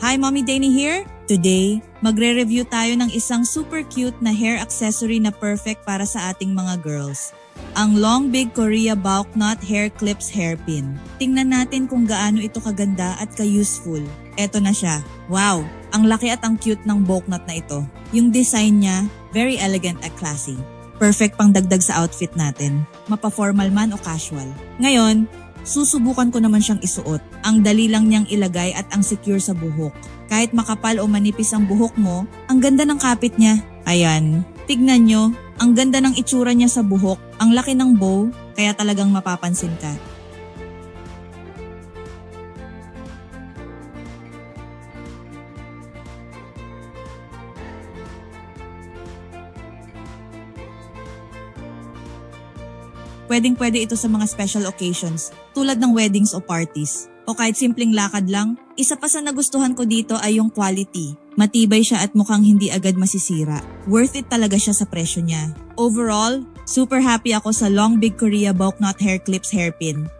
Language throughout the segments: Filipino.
Hi, Mommy Danny here. Today, magre-review tayo ng isang super cute na hair accessory na perfect para sa ating mga girls. Ang Long Big Korea Bulk Knot Hair Clips Hairpin. Tingnan natin kung gaano ito kaganda at ka-useful. Eto na siya. Wow! Ang laki at ang cute ng bulk knot na ito. Yung design niya, very elegant at classy. Perfect pang dagdag sa outfit natin. Mapa-formal man o casual. Ngayon, susubukan ko naman siyang isuot. Ang dali lang niyang ilagay at ang secure sa buhok. Kahit makapal o manipis ang buhok mo, ang ganda ng kapit niya. Ayan, tignan nyo, ang ganda ng itsura niya sa buhok. Ang laki ng bow, kaya talagang mapapansin ka. Pwedeng-pwede ito sa mga special occasions, tulad ng weddings o parties. O kahit simpleng lakad lang, isa pa sa nagustuhan ko dito ay yung quality. Matibay siya at mukhang hindi agad masisira. Worth it talaga siya sa presyo niya. Overall, super happy ako sa Long Big Korea Bulk Knot Hair Clips Hairpin.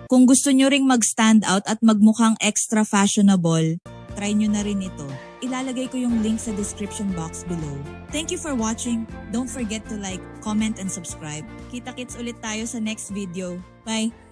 Kung gusto nyo ring mag-stand out at magmukhang extra fashionable, try nyo na rin ito. Ilalagay ko yung link sa description box below. Thank you for watching. Don't forget to like, comment, and subscribe. Kita-kits ulit tayo sa next video. Bye!